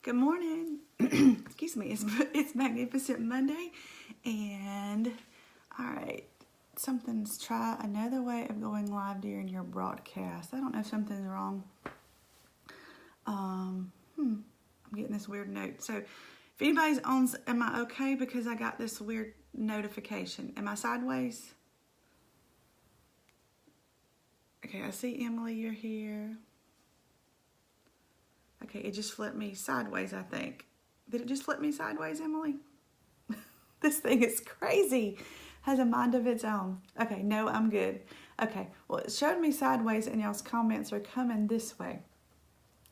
Good morning. Excuse me. It's Magnificent Monday, and all right. Try another way of going live during your broadcast. I don't know if something's wrong. I'm getting this weird note. So, if anybody's on, am I okay? Because I got this weird notification. Am I sideways? Okay, I see Emily. You're here. Okay, it just flipped me sideways, I think. Did it just flip me sideways, Emily? This thing is crazy. Has a mind of its own. Okay, no, I'm good. Okay, well, it showed me sideways and y'all's comments are coming this way.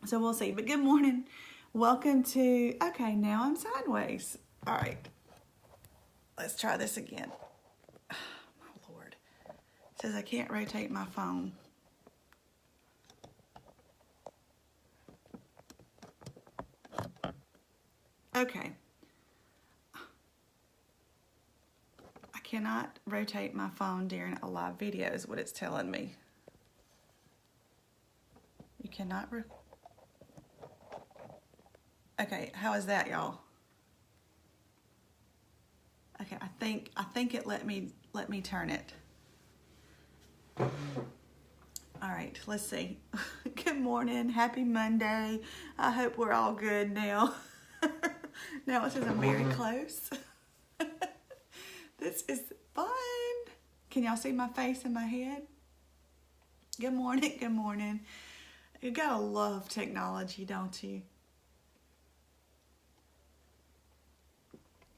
So we'll see. But good morning. Welcome to, okay, now I'm sideways. All right. Let's try this again. Oh, my Lord. It says I can't rotate my phone. Okay. I cannot rotate my phone during a live video is what it's telling me. You cannot Okay, how is that, y'all? Okay, I think it let me turn it. All right, let's see. Good morning. Happy Monday. I hope we're all good now. Now it says I'm very close. This is fun. Can y'all see my face and my head? Good morning, good morning. You gotta love technology, don't you?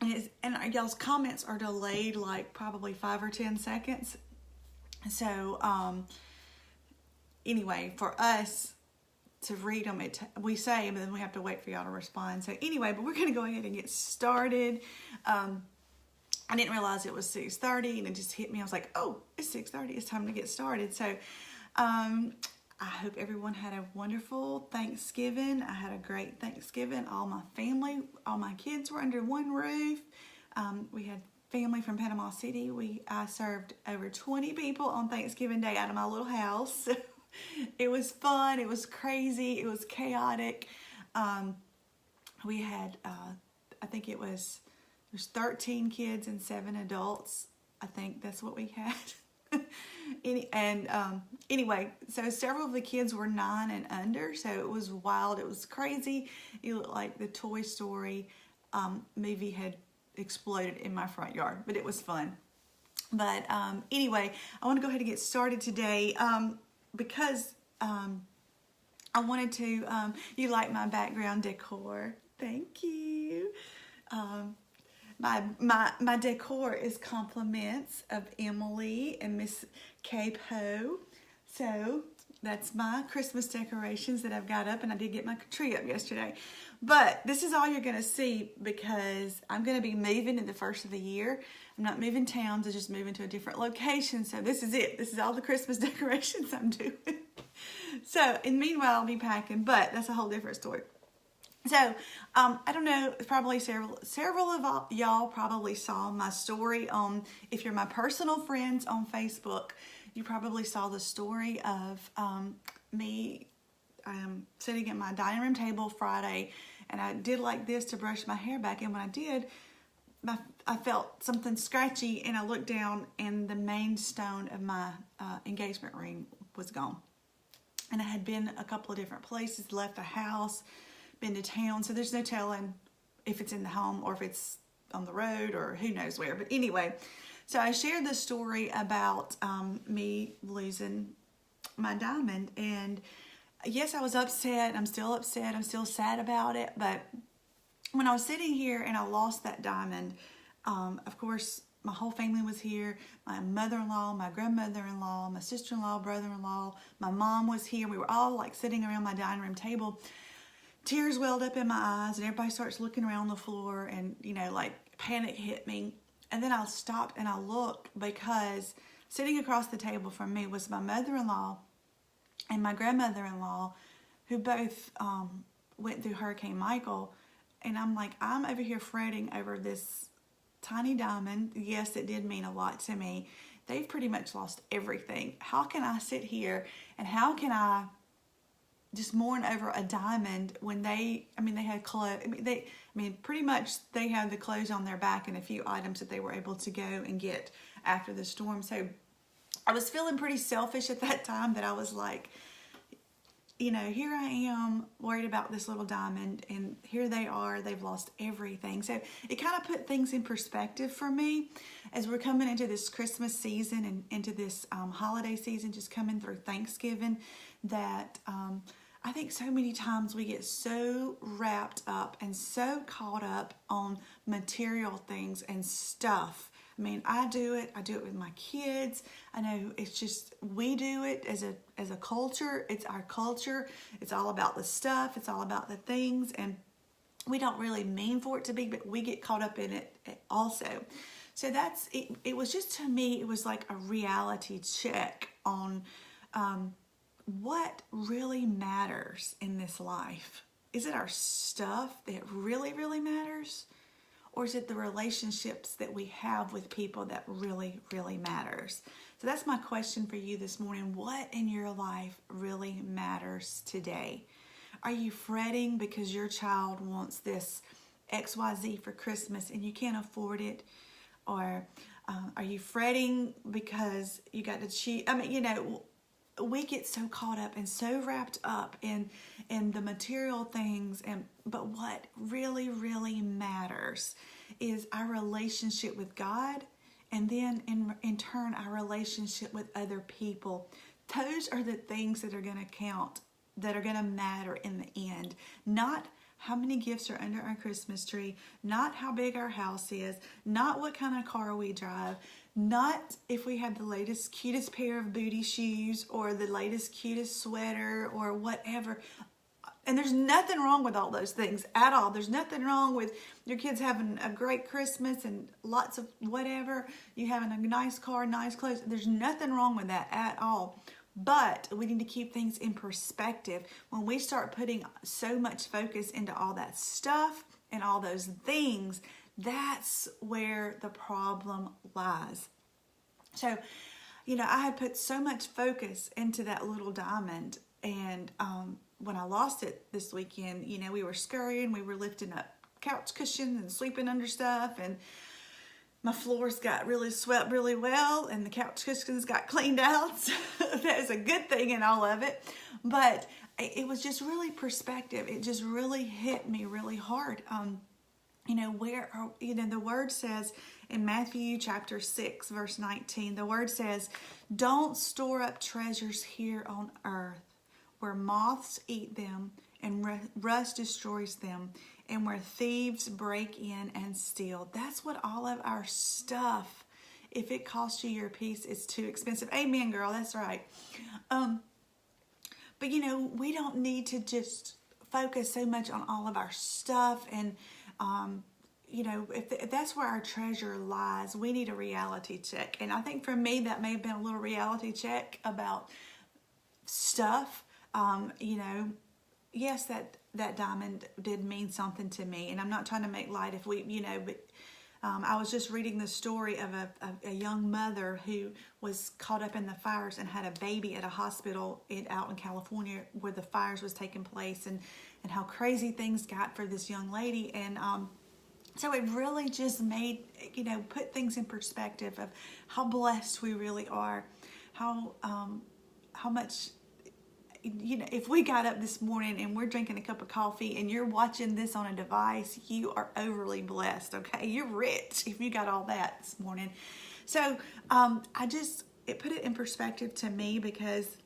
And y'all's comments are delayed like probably 5 or 10 seconds. So, anyway, for us to read them, we say, but then we have to wait for y'all to respond. So anyway, but we're going to go ahead and get started. I didn't realize it was 6:30, and it just hit me. I was like, oh, it's 6:30. It's time to get started. So I hope everyone had a wonderful Thanksgiving. I had a great Thanksgiving. All my family, all my kids were under one roof. We had family from Panama City. I served over 20 people on Thanksgiving Day out of my little house. It was fun. It was crazy. It was chaotic. We had, I think there's 13 kids and 7 adults. I think that's what we had. Anyway, so several of the kids were 9 and under, so it was wild. It was crazy. It looked like the Toy Story movie had exploded in my front yard, but it was fun. But anyway, I want to go ahead and get started today. Because I wanted to, you like my background decor. Thank you. My decor is compliments of Emily and Miss Kay Poe. So that's my Christmas decorations that I've got up, and I did get my tree up yesterday. But this is all you're going to see because I'm going to be moving in the first of the year. I'm not moving towns, I'm just moving to a different location. So this is it. This is all the Christmas decorations I'm doing. So, and meanwhile, I'll be packing, but that's a whole different story. So, I don't know, probably several of y'all probably saw my story on, if you're my personal friends on Facebook, you probably saw the story of me sitting at my dining room table Friday, and I did like this to brush my hair back, and when I did, I felt something scratchy, and I looked down, and the main stone of my engagement ring was gone. And I had been a couple of different places, left the house, been to town, so there's no telling if it's in the home or if it's on the road or who knows where. But anyway, so I shared the story about me losing my diamond, and yes, I was upset. I'm still upset. I'm still sad about it, but when I was sitting here and I lost that diamond, of course, my whole family was here. My mother-in-law, my grandmother-in-law, my sister-in-law, brother-in-law, my mom was here. We were all like sitting around my dining room table. Tears welled up in my eyes, and everybody starts looking around the floor, and, you know, like panic hit me. And then I stopped and I looked, because sitting across the table from me was my mother-in-law and my grandmother-in-law, who both went through Hurricane Michael. And I'm like, I'm over here fretting over this tiny diamond. Yes, it did mean a lot to me. They've pretty much lost everything. How can I sit here and how can I just mourn over a diamond when they had clothes. Pretty much they had the clothes on their back and a few items that they were able to go and get after the storm. So I was feeling pretty selfish at that time, that I was like, here I am worried about this little diamond, and here they are, they've lost everything. So it kind of put things in perspective for me as we're coming into this Christmas season and into this holiday season, just coming through Thanksgiving, that I think so many times we get so wrapped up and so caught up on material things and stuff. I do it with my kids. I know it's just, we do it as a culture. It's our culture. It's all about the stuff. It's all about the things. And we don't really mean for it to be, but we get caught up in it also. So that's, it was just, to me, it was like a reality check on what really matters in this life. Is it our stuff that really, really matters? Or is it the relationships that we have with people that really, really matters? So that's my question for you this morning. What in your life really matters today? Are you fretting because your child wants this XYZ for Christmas and you can't afford it? Or are you fretting because you got to cheat? We get so caught up and so wrapped up in the material things, but what really, really matters is our relationship with God, and then in turn our relationship with other people. Those are the things that are going to count, that are going to matter in the end. Not how many gifts are under our Christmas tree, not how big our house is, not what kind of car we drive, not if we have the latest, cutest pair of booty shoes or the latest, cutest sweater or whatever. And there's nothing wrong with all those things at all. There's nothing wrong with your kids having a great Christmas and lots of whatever, you having a nice car, nice clothes. There's nothing wrong with that at all. But we need to keep things in perspective. When we start putting so much focus into all that stuff and all those things, that's where the problem lies. So, I had put so much focus into that little diamond, and when I lost it this weekend, we were scurrying, we were lifting up couch cushions and sweeping under stuff, and my floors got really swept really well, and the couch cushions got cleaned out. So that is a good thing in all of it. But it was just really perspective. It just really hit me really hard. The word says in Matthew chapter 6, verse 19, the word says, "Don't store up treasures here on earth, where moths eat them and rust destroys them, and where thieves break in and steal." That's what all of our stuff, if it costs you your peace, it's too expensive. Amen, girl, that's right. But we don't need to just focus so much on all of our stuff. And if that's where our treasure lies, we need a reality check. And I think for me, that may have been a little reality check about stuff. Yes, that diamond did mean something to me, and I'm not trying to make light if but I was just reading the story of a young mother who was caught up in the fires and had a baby at a hospital out in California where the fires was taking place, and how crazy things got for this young lady. And so it really just made, put things in perspective of how blessed we really are, how much, if we got up this morning and we're drinking a cup of coffee and you're watching this on a device, you are overly blessed, okay? You're rich if you got all that this morning. So it put it in perspective to me, because,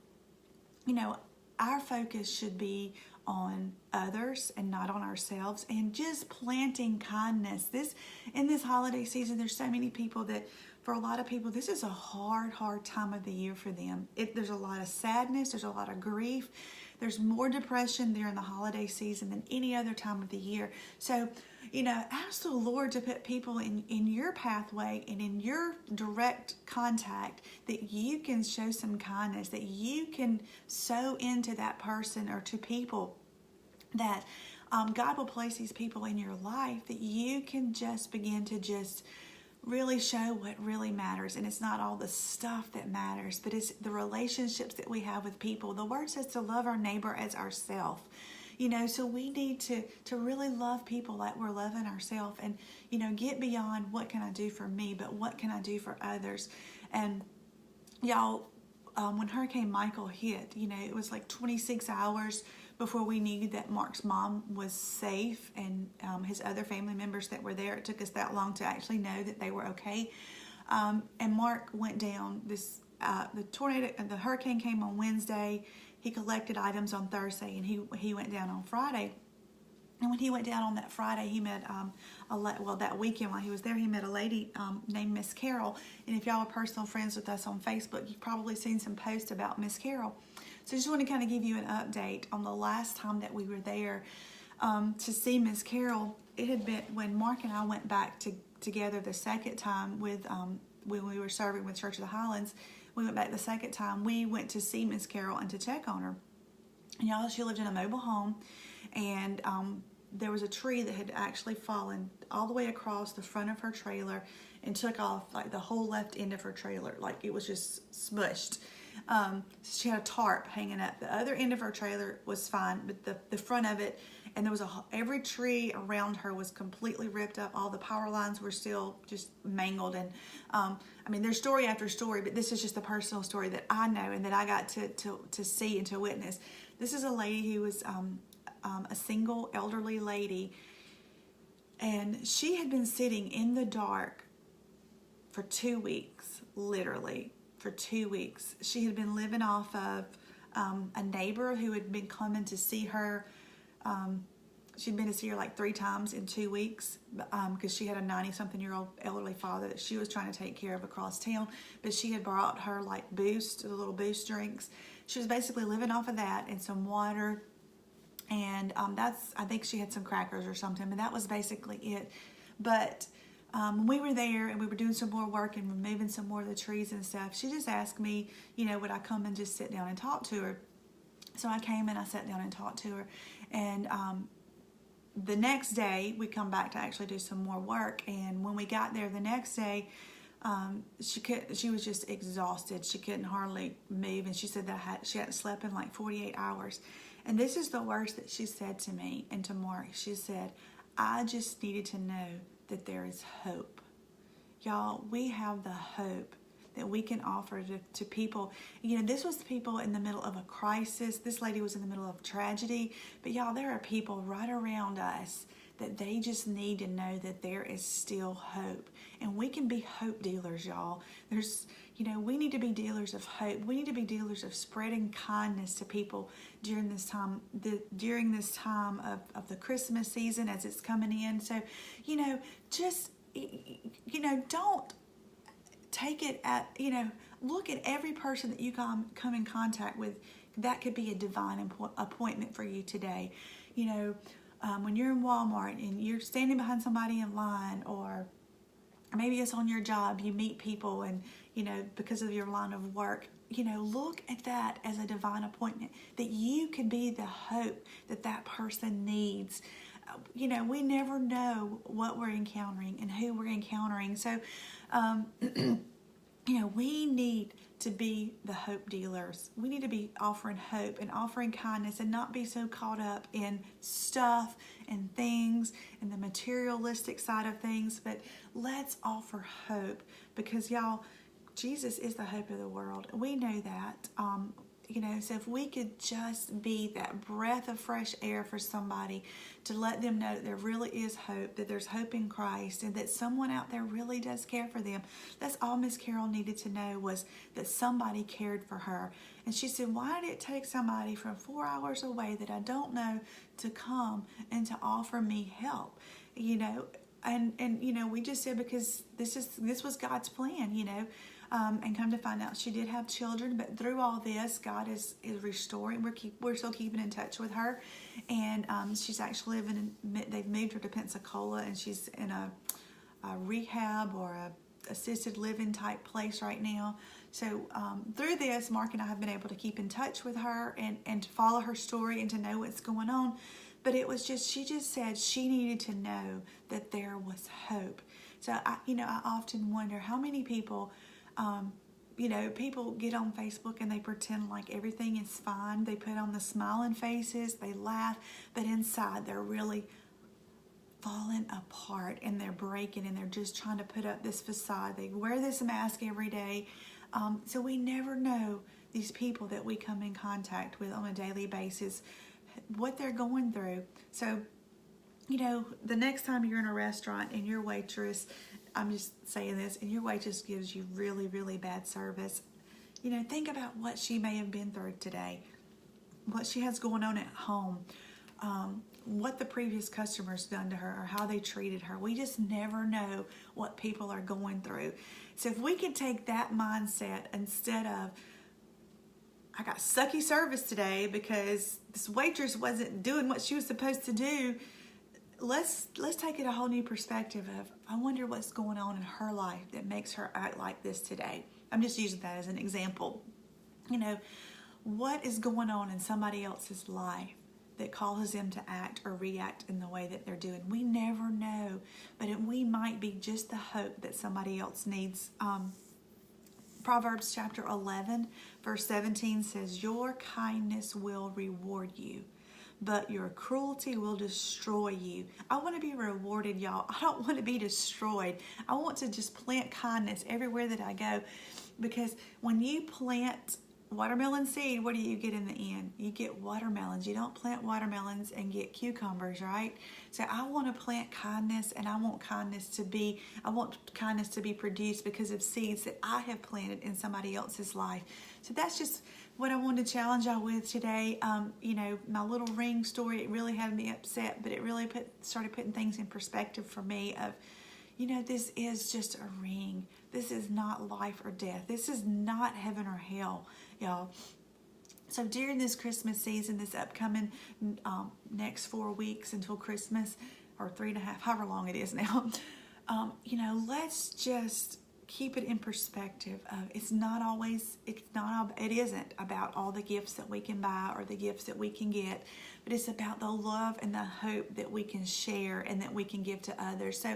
our focus should be on others and not on ourselves, and just planting kindness. In this holiday season, there's so many people that, for a lot of people, this is a hard time of the year for them. There's a lot of sadness. There's a lot of grief. There's more depression during the holiday season than any other time of the year. So, ask the Lord to put people in your pathway and in your direct contact that you can show some kindness, that you can sow into that person or to people, that God will place these people in your life that you can just begin to just really show what really matters. And it's not all the stuff that matters, but it's the relationships that we have with people. The word says to love our neighbor as ourselves. So we need to really love people like we're loving ourselves, and, get beyond what can I do for me, but what can I do for others. And y'all, when Hurricane Michael hit, it was like 26 hours before we knew that Mark's mom was safe, and his other family members that were there. It took us that long to actually know that they were okay. And Mark went down. The hurricane came on Wednesday. He collected items on Thursday, and he went down on Friday. And when he went down on that Friday, he met that weekend while he was there, he met a lady named Miss Carol. And if y'all are personal friends with us on Facebook, you've probably seen some posts about Miss Carol. So I just want to kind of give you an update on the last time that we were there to see Miss Carol. It had been when Mark and I went back together the second time when we were serving with Church of the Highlands. We went back the second time. We went to see Miss Carol and to check on her. And y'all, she lived in a mobile home, and there was a tree that had actually fallen all the way across the front of her trailer and took off like the whole left end of her trailer. Like it was just smushed. She had a tarp hanging up. The other end of her trailer was fine, but the front of it, and there was every tree around her was completely ripped up. All the power lines were still just mangled. And there's story after story, but this is just a personal story that I know and that I got to see and to witness. This is a lady who was a single elderly lady, and she had been sitting in the dark for 2 weeks, literally for 2 weeks. She had been living off of a neighbor who had been coming to see her. She'd been to see her like 3 times in 2 weeks because she had a 90-something-year-old elderly father that she was trying to take care of across town. But she had brought her like Boost, the little Boost drinks. She was basically living off of that and some water. And I think she had some crackers or something, but that was basically it. But when we were there and we were doing some more work and removing some more of the trees and stuff, she just asked me, would I come and just sit down and talk to her? So I came and I sat down and talked to her. And the next day, we come back to actually do some more work. And when we got there the next day, she was just exhausted. She couldn't hardly move. And she said that she hadn't slept in like 48 hours. And this is the words that she said to me and to Mark. She said, I just needed to know that there is hope. Y'all, we have the hope that we can offer to people. This was people in the middle of a crisis. This lady was in the middle of tragedy. But y'all, there are people right around us that they just need to know that there is still hope. And we can be hope dealers, y'all. We need to be dealers of hope. We need to be dealers of spreading kindness to people during this time, of the Christmas season as it's coming in. So, don't take it at, look at every person that you come in contact with. That could be a divine appointment for you today. When you're in Walmart and you're standing behind somebody in line, or maybe it's on your job, you meet people and, because of your line of work, look at that as a divine appointment, that you can be the hope that person needs. We never know what we're encountering and who we're encountering. So, we need to be the hope dealers. We need to be offering hope and offering kindness and not be so caught up in stuff and things and the materialistic side of things. But let's offer hope, because y'all, Jesus is the hope of the world. We know that. So if we could just be that breath of fresh air for somebody to let them know that there really is hope, that there's hope in Christ, and that someone out there really does care for them. That's all Miss Carol needed to know, was that somebody cared for her. And she said, why did it take somebody from 4 hours away that I don't know to come and to offer me help? And we just said, because this was God's plan, and come to find out she did have children. But through all this, God is restoring. We're still keeping in touch with her, and she's actually they've moved her to Pensacola, and she's in a rehab or a assisted living type place right now. So through this, Mark and I have been able to keep in touch with her and to follow her story and to know what's going on. But it was she just said she needed to know that there was hope. So I often wonder how many people, people get on Facebook and they pretend like everything is fine. They put on the smiling faces, they laugh, but inside they're really falling apart and they're breaking and they're just trying to put up this facade. They wear this mask every day. So we never know these people that we come in contact with on a daily basis, what they're going through. So, the next time you're in a restaurant and your waitress, I'm just saying this, and your waitress gives you really, really bad service, think about what she may have been through today, what she has going on at home, what the previous customer's done to her or how they treated her. We just never know what people are going through. So if we could take that mindset instead of, I got sucky service today because this waitress wasn't doing what she was supposed to do, let's take it a whole new perspective of, I wonder what's going on in her life that makes her act like this today. I'm just using that as an example. What is going on in somebody else's life that causes them to act or react in the way that they're doing? We never know, but we might be just the hope that somebody else needs. Proverbs chapter 11, verse 17 says, your kindness will reward you, but your cruelty will destroy you. I want to be rewarded, y'all. I don't want to be destroyed. I want to just plant kindness everywhere that I go, because when you plant watermelon seed, what do you get in the end? You get watermelons. You don't plant watermelons and get cucumbers, right? So I want to plant kindness, and I want kindness to be produced because of seeds that I have planted in somebody else's life. So that's just what I wanted to challenge y'all with today. My little ring story, it really had me upset, but it really started putting things in perspective for me of, this is just a ring. This is not life or death. This is not heaven or hell, y'all. So during this Christmas season, this upcoming next 4 weeks until Christmas, or 3.5, however long it is now, let's just keep it in perspective of it isn't about all the gifts that we can buy or the gifts that we can get, but it's about the love and the hope that we can share and that we can give to others. So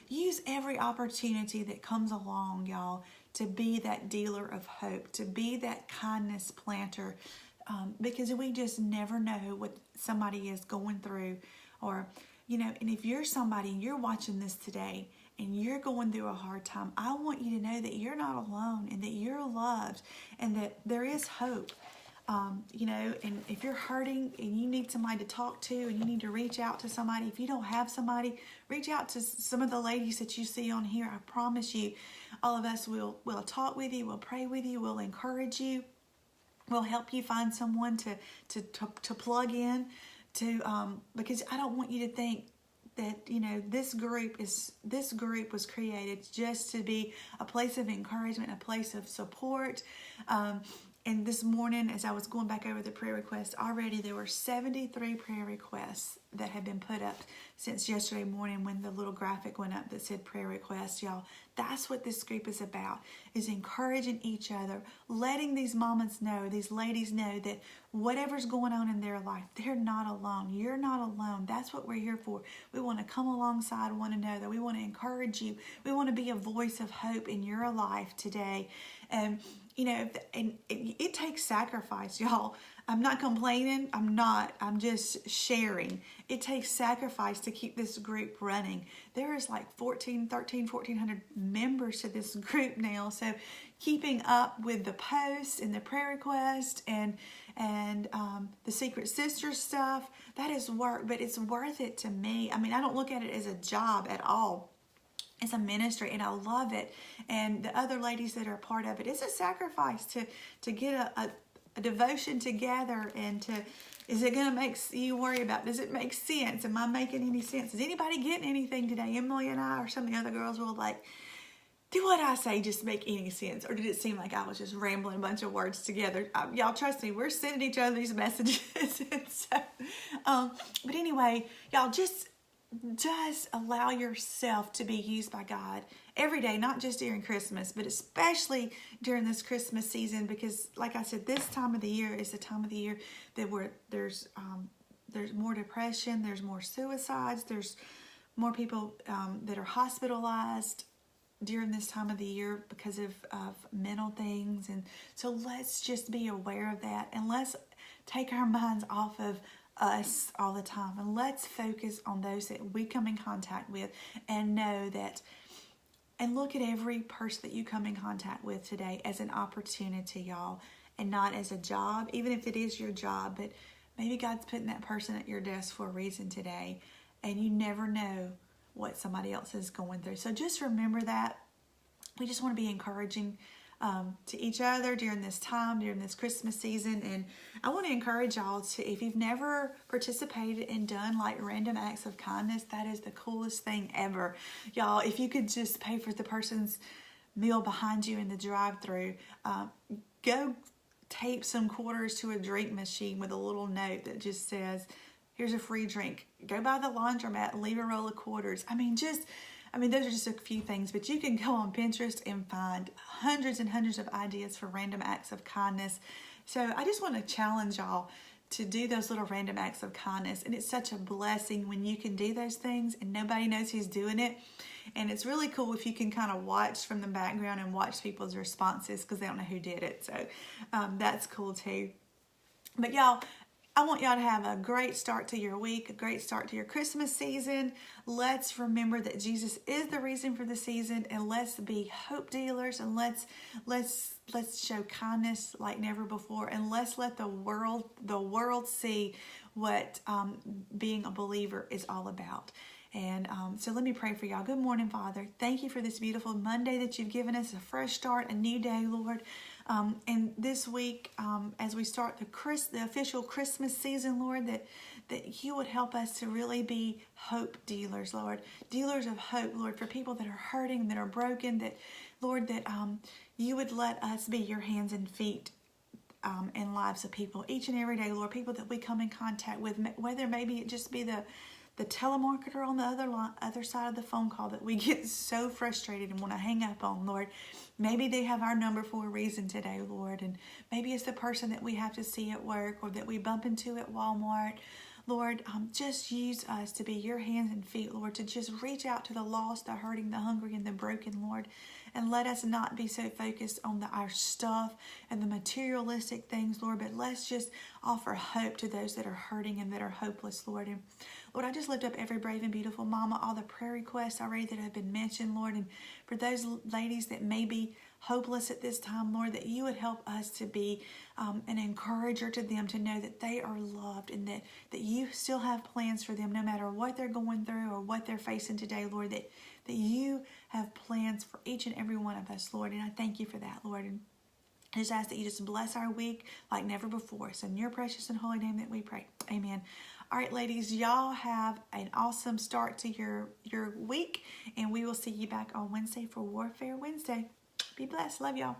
use every opportunity that comes along, y'all, to be that dealer of hope, to be that kindness planter, because we just never know what somebody is going through. Or, and if you're somebody and you're watching this today and you're going through a hard time, I want you to know that you're not alone and that you're loved and that there is hope. And if you're hurting and you need somebody to talk to and you need to reach out to somebody, if you don't have somebody, reach out to some of the ladies that you see on here. I promise you, all of us will talk with you, we'll pray with you, we'll encourage you, we'll help you find someone to plug in to, because I don't want you to think that, this group was created just to be a place of encouragement, a place of support. And this morning, as I was going back over the prayer requests, already there were 73 prayer requests that had been put up since yesterday morning when the little graphic went up that said prayer requests, y'all. That's what this group is about, is encouraging each other, letting these mamas know, these ladies know that whatever's going on in their life, they're not alone. You're not alone. That's what we're here for. We want to come alongside one another. We want to encourage you. We want to be a voice of hope in your life today. And it takes sacrifice, y'all. I'm not complaining. I'm just sharing. It takes sacrifice to keep this group running. There is like 1,400 members to this group now. So keeping up with the posts and the prayer request and the Secret Sisters stuff, that is work, but it's worth it to me. I mean, I don't look at it as a job at all. It's a ministry, and I love it. And the other ladies that are a part of it, it's a sacrifice to get a devotion together and is it going to make you worry about, does it make sense? Am I making any sense? Is anybody getting anything today? Emily and I or some of the other girls will did what I say just make any sense? Or did it seem like I was just rambling a bunch of words together? Y'all trust me, we're sending each other these messages. But anyway, y'all just allow yourself to be used by God every day, not just during Christmas, but especially during this Christmas season, because like I said, this time of the year is the time of the year that there's more depression, there's more suicides, there's more people that are hospitalized during this time of the year because of mental things. And so let's just be aware of that, and let's take our minds off of us all the time, and let's focus on those that we come in contact with, and know that, and look at every person that you come in contact with today as an opportunity, y'all, and not as a job, even if it is your job. But maybe God's putting that person at your desk for a reason today, and you never know what somebody else is going through. So just remember that. We just want to be encouraging to each other during this time, during this Christmas season. And I want to encourage y'all to, if you've never participated and done like random acts of kindness, that is the coolest thing ever. Y'all, if you could just pay for the person's meal behind you in the drive-thru, go tape some quarters to a drink machine with a little note that just says, here's a free drink. Go by the laundromat and leave a roll of quarters. Those are just a few things, but you can go on Pinterest and find hundreds and hundreds of ideas for random acts of kindness. So I just want to challenge y'all to do those little random acts of kindness. And it's such a blessing when you can do those things and nobody knows who's doing it. And it's really cool if you can kind of watch from the background and watch people's responses, because they don't know who did it. So that's cool too. But y'all, I want y'all to have a great start to your week, a great start to your Christmas season. Let's remember that Jesus is the reason for the season, and let's be hope dealers, and let's show kindness like never before, and let's let the world see what being a believer is all about. And so let me pray for y'all. Good morning, Father. Thank you for this beautiful Monday that you've given us, a fresh start, a new day, Lord. And this week, as we start the official Christmas season, Lord, that you would help us to really be hope dealers, Lord. Dealers of hope, Lord, for people that are hurting, that are broken, that, Lord, that you would let us be your hands and feet in lives of people each and every day, Lord. People that we come in contact with, whether maybe it just be the telemarketer on the other side of the phone call that we get so frustrated and want to hang up on, Lord. Maybe they have our number for a reason today, Lord. And maybe it's the person that we have to see at work or that we bump into at Walmart. Lord, just use us to be your hands and feet, Lord, to just reach out to the lost, the hurting, the hungry, and the broken, Lord. And let us not be so focused on our stuff and the materialistic things, Lord, but let's just offer hope to those that are hurting and that are hopeless, Lord. And Lord, I just lift up every brave and beautiful mama, all the prayer requests already that have been mentioned, Lord, and for those ladies that may be hopeless at this time, Lord, that you would help us to be an encourager to them, to know that they are loved and that you still have plans for them no matter what they're going through or what they're facing today, Lord, that you have plans for each and every one of us, Lord, and I thank you for that, Lord. And I just ask that you just bless our week like never before. So in your precious and holy name that we pray. Amen. All right, ladies, y'all have an awesome start to your week, and we will see you back on Wednesday for Warfare Wednesday. Be blessed. Love y'all.